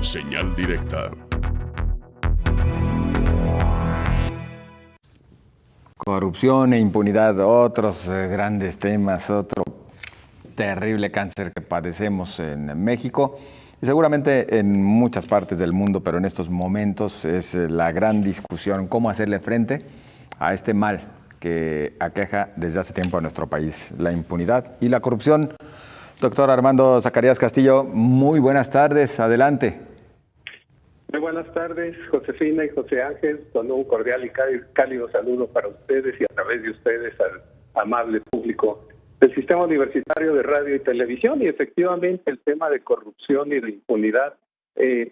Señal directa. Corrupción e impunidad, otros grandes temas, otro terrible cáncer que padecemos en México y seguramente en muchas partes del mundo, pero en estos momentos es la gran discusión, cómo hacerle frente a este mal que aqueja desde hace tiempo a nuestro país, la impunidad y la corrupción. Doctor Armando Zacarías Castillo, muy buenas tardes, adelante. Muy buenas tardes, Josefina y José Ángel, con un cordial y cálido saludo para ustedes y a través de ustedes al amable público del Sistema Universitario de Radio y Televisión. Y efectivamente el tema de corrupción y de impunidad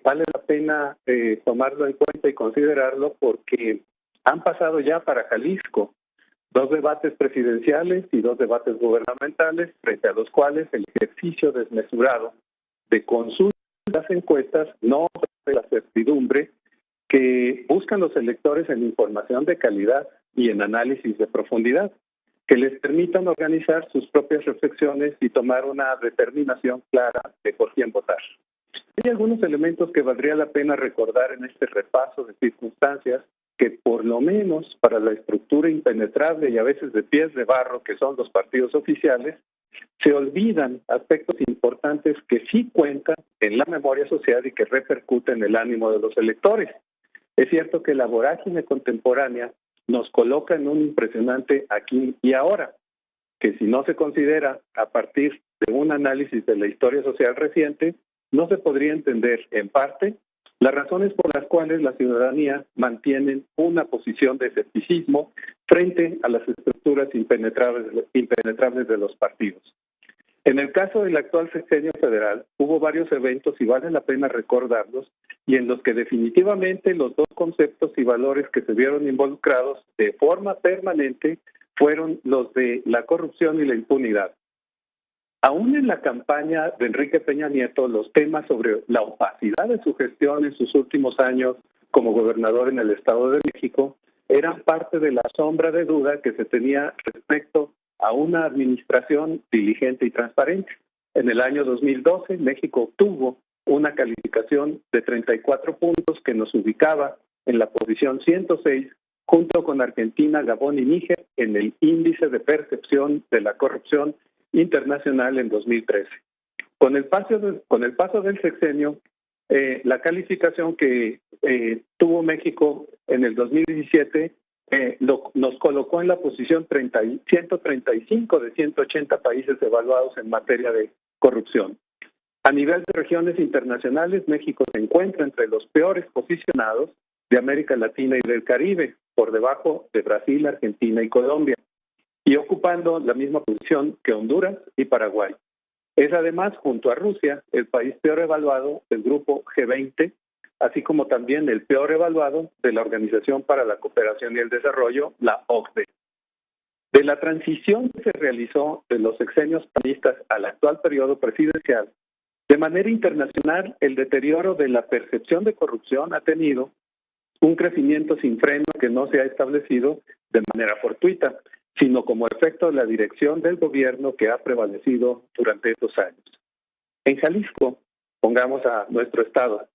vale la pena tomarlo en cuenta y considerarlo porque han pasado ya para Jalisco 2 debates presidenciales y 2 debates gubernamentales, frente a los cuales el ejercicio desmesurado de consulta de las encuestas no ofrece la certidumbre que buscan los electores en información de calidad y en análisis de profundidad, que les permitan organizar sus propias reflexiones y tomar una determinación clara de por quién votar. Hay algunos elementos que valdría la pena recordar en este repaso de circunstancias que por lo menos para la estructura impenetrable y a veces de pies de barro que son los partidos oficiales, se olvidan aspectos importantes que sí cuentan en la memoria social y que repercuten en el ánimo de los electores. Es cierto que la vorágine contemporánea nos coloca en un impresionante aquí y ahora, que si no se considera a partir de un análisis de la historia social reciente, no se podría entender en parte las razones por las cuales la ciudadanía mantiene una posición de escepticismo frente a las estructuras impenetrables de los partidos. En el caso del actual sexenio federal, hubo varios eventos y vale la pena recordarlos, y en los que definitivamente los 2 conceptos y valores que se vieron involucrados de forma permanente fueron los de la corrupción y la impunidad. Aún en la campaña de Enrique Peña Nieto, los temas sobre la opacidad de su gestión en sus últimos años como gobernador en el Estado de México eran parte de la sombra de duda que se tenía respecto a una administración diligente y transparente. En el año 2012, México obtuvo una calificación de 34 puntos que nos ubicaba en la posición 106, junto con Argentina, Gabón y Níger, en el índice de percepción de la corrupción internacional en 2013. Con el paso del sexenio, la calificación que tuvo México en el 2017 nos colocó en la posición 135 de 180 países evaluados en materia de corrupción. A nivel de regiones internacionales, México se encuentra entre los peores posicionados de América Latina y del Caribe, por debajo de Brasil, Argentina y Colombia, y ocupando la misma posición que Honduras y Paraguay. Es además, junto a Rusia, el país peor evaluado del grupo G20, así como también el peor evaluado de la Organización para la Cooperación y el Desarrollo, la OCDE. De la transición que se realizó de los sexenios panistas al actual periodo presidencial, de manera internacional, el deterioro de la percepción de corrupción ha tenido un crecimiento sin freno que no se ha establecido de manera fortuita, sino como efecto de la dirección del gobierno que ha prevalecido durante estos años. En Jalisco, pongamos a nuestro estado,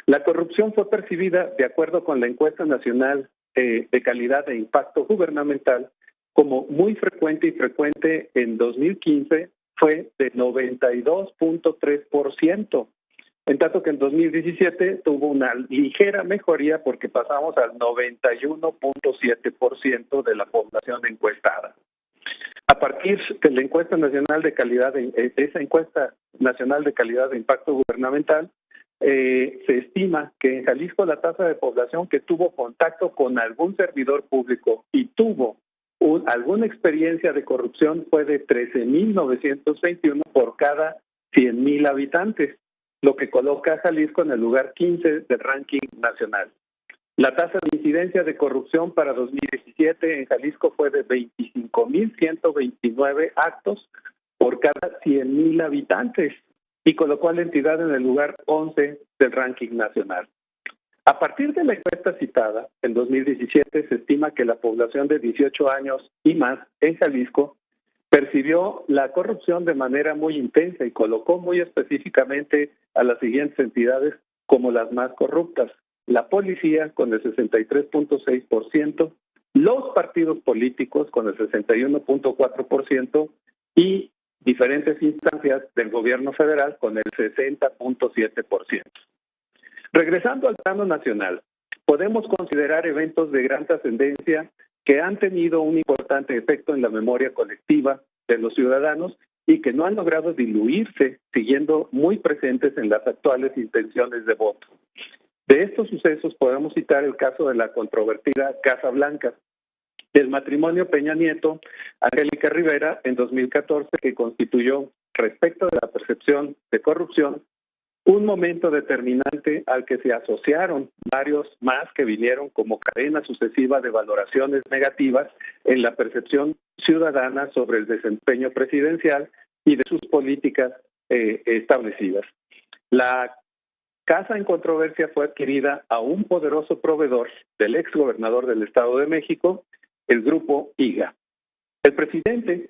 la corrupción fue percibida, de acuerdo con la encuesta nacional de calidad e impacto gubernamental, como muy frecuente y frecuente. En 2015 fue de 92.3%, en tanto que en 2017 tuvo una ligera mejoría porque pasamos al 91.7% de la población encuestada. A partir de la encuesta nacional de calidad, esa encuesta nacional de calidad de impacto gubernamental, se estima que en Jalisco la tasa de población que tuvo contacto con algún servidor público y tuvo alguna experiencia de corrupción fue de 13.921 por cada 100,000 habitantes, lo que coloca a Jalisco en el lugar 15 del ranking nacional. La tasa de incidencia de corrupción para 2017 en Jalisco fue de 25.129 actos por cada 100,000 habitantes y colocó a la entidad en el lugar 11 del ranking nacional. A partir de la encuesta citada, en 2017 se estima que la población de 18 años y más en Jalisco percibió la corrupción de manera muy intensa y colocó muy específicamente a las siguientes entidades como las más corruptas, la policía con el 63.6%, los partidos políticos con el 61.4% y diferentes instancias del gobierno federal con el 60.7%. Regresando al plano nacional, podemos considerar eventos de gran trascendencia que han tenido un importante efecto en la memoria colectiva de los ciudadanos y que no han logrado diluirse, siguiendo muy presentes en las actuales intenciones de voto. De estos sucesos podemos citar el caso de la controvertida Casa Blanca, del matrimonio Peña Nieto, Angélica Rivera, en 2014, que constituyó, respecto de la percepción de corrupción, un momento determinante al que se asociaron varios más que vinieron como cadena sucesiva de valoraciones negativas en la percepción ciudadana sobre el desempeño presidencial y de sus políticas establecidas. La casa en controversia fue adquirida a un poderoso proveedor del exgobernador del Estado de México, el grupo IGA. El presidente,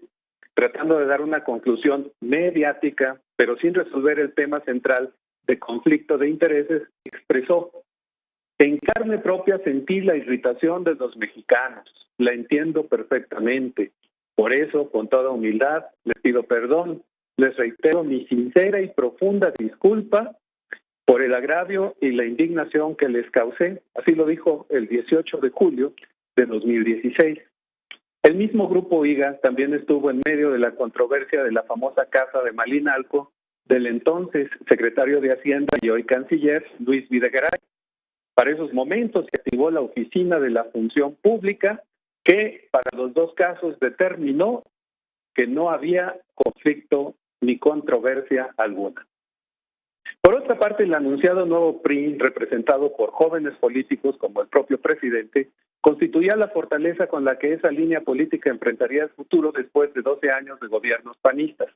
tratando de dar una conclusión mediática, pero sin resolver el tema central de conflicto de intereses, expresó: en carne propia sentí la irritación de los mexicanos, la entiendo perfectamente. Por eso, con toda humildad, les pido perdón, les reitero mi sincera y profunda disculpa por el agravio y la indignación que les causé. Así lo dijo el 18 de julio de 2016. El mismo grupo IGA también estuvo en medio de la controversia de la famosa casa de Malinalco del entonces secretario de Hacienda y hoy canciller Luis Videgaray. Para esos momentos se activó la Oficina de la Función Pública, que para los dos casos determinó que no había conflicto ni controversia alguna. Por otra parte, el anunciado nuevo PRI, representado por jóvenes políticos como el propio presidente, constituía la fortaleza con la que esa línea política enfrentaría el futuro después de 12 años de gobiernos panistas.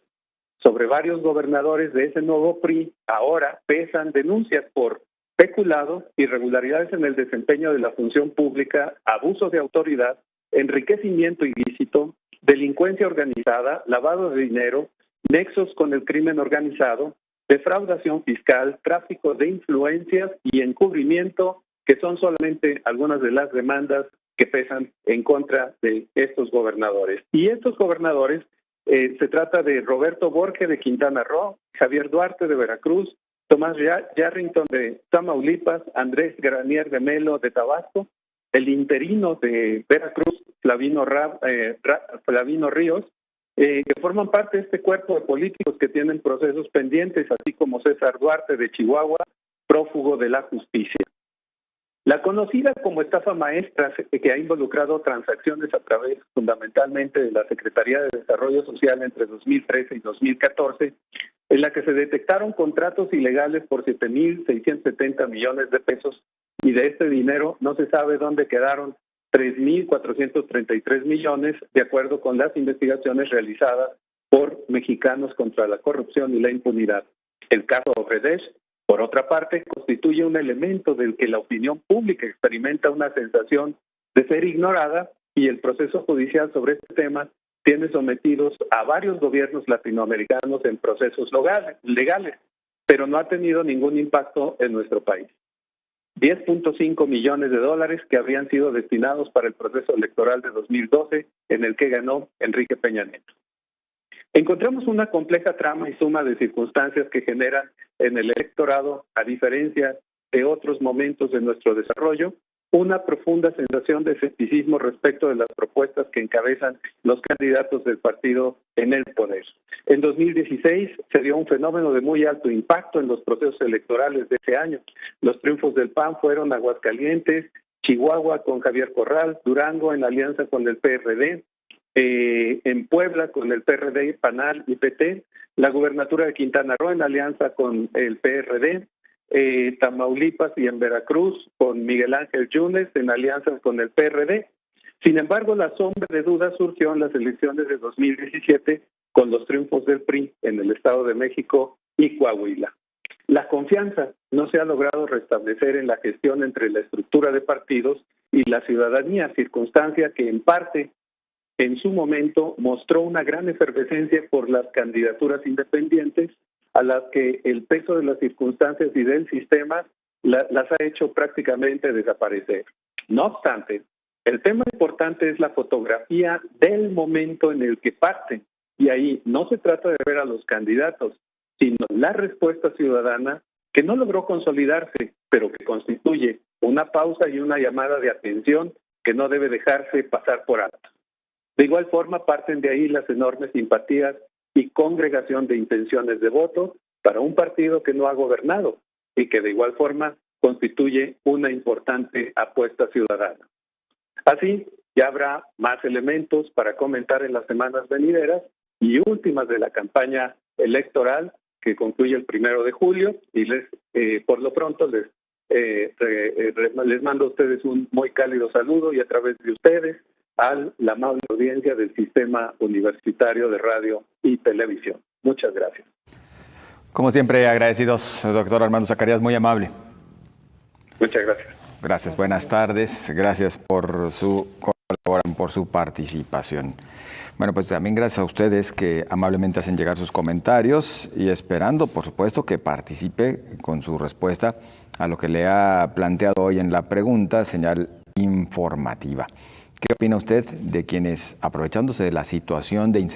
Sobre varios gobernadores de ese nuevo PRI, ahora pesan denuncias por peculado, irregularidades en el desempeño de la función pública, abuso de autoridad, enriquecimiento ilícito, delincuencia organizada, lavado de dinero, nexos con el crimen organizado, defraudación fiscal, tráfico de influencias y encubrimiento, que son solamente algunas de las demandas que pesan en contra de estos gobernadores. Y estos gobernadores, se trata de Roberto Borge de Quintana Roo, Javier Duarte de Veracruz, Tomás Yarrington de Tamaulipas, Andrés Granier de Melo de Tabasco, el interino de Veracruz, Flavino Ríos, que forman parte de este cuerpo de políticos que tienen procesos pendientes, así como César Duarte de Chihuahua, prófugo de la justicia. La conocida como estafa maestra, que ha involucrado transacciones a través fundamentalmente de la Secretaría de Desarrollo Social entre 2013 y 2014, en la que se detectaron contratos ilegales por 7.670 millones de pesos, y de este dinero no se sabe dónde quedaron 3.433 millones, de acuerdo con las investigaciones realizadas por Mexicanos contra la Corrupción y la Impunidad. El caso Odebrecht, por otra parte, constituye un elemento del que la opinión pública experimenta una sensación de ser ignorada, y el proceso judicial sobre este tema tiene sometidos a varios gobiernos latinoamericanos en procesos legales, pero no ha tenido ningún impacto en nuestro país. 10.5 millones de dólares que habrían sido destinados para el proceso electoral de 2012, en el que ganó Enrique Peña Nieto. Encontramos una compleja trama y suma de circunstancias que generan en el electorado, a diferencia de otros momentos de nuestro desarrollo, una profunda sensación de escepticismo respecto de las propuestas que encabezan los candidatos del partido en el poder. En 2016 se dio un fenómeno de muy alto impacto en los procesos electorales de ese año. Los triunfos del PAN fueron Aguascalientes, Chihuahua con Javier Corral, Durango en alianza con el PRD, en Puebla con el PRD, PANAL y PT, la gubernatura de Quintana Roo en alianza con el PRD, Tamaulipas y en Veracruz con Miguel Ángel Yunes en alianza con el PRD. Sin embargo, la sombra de duda surgió en las elecciones de 2017 con los triunfos del PRI en el Estado de México y Coahuila. La confianza no se ha logrado restablecer en la gestión entre la estructura de partidos y la ciudadanía, circunstancia que en parte en su momento mostró una gran efervescencia por las candidaturas independientes, a las que el peso de las circunstancias y del sistema las ha hecho prácticamente desaparecer. No obstante, el tema importante es la fotografía del momento en el que parten. Y ahí no se trata de ver a los candidatos, sino la respuesta ciudadana que no logró consolidarse, pero que constituye una pausa y una llamada de atención que no debe dejarse pasar por alto. De igual forma, parten de ahí las enormes simpatías y congregación de intenciones de voto para un partido que no ha gobernado y que de igual forma constituye una importante apuesta ciudadana. Así, ya habrá más elementos para comentar en las semanas venideras y últimas de la campaña electoral que concluye el 1 de julio y por lo pronto les mando a ustedes un muy cálido saludo y a través de ustedes a la amable audiencia del Sistema Universitario de Radio y Televisión. Muchas gracias. Como siempre, agradecidos, doctor Armando Zacarías, muy amable. Muchas gracias. Gracias, buenas tardes. Gracias por su participación. Bueno, pues también gracias a ustedes que amablemente hacen llegar sus comentarios y esperando, por supuesto, que participe con su respuesta a lo que le ha planteado hoy en la pregunta, señal informativa. ¿Qué opina usted de quienes, aprovechándose de la situación de inseguridad,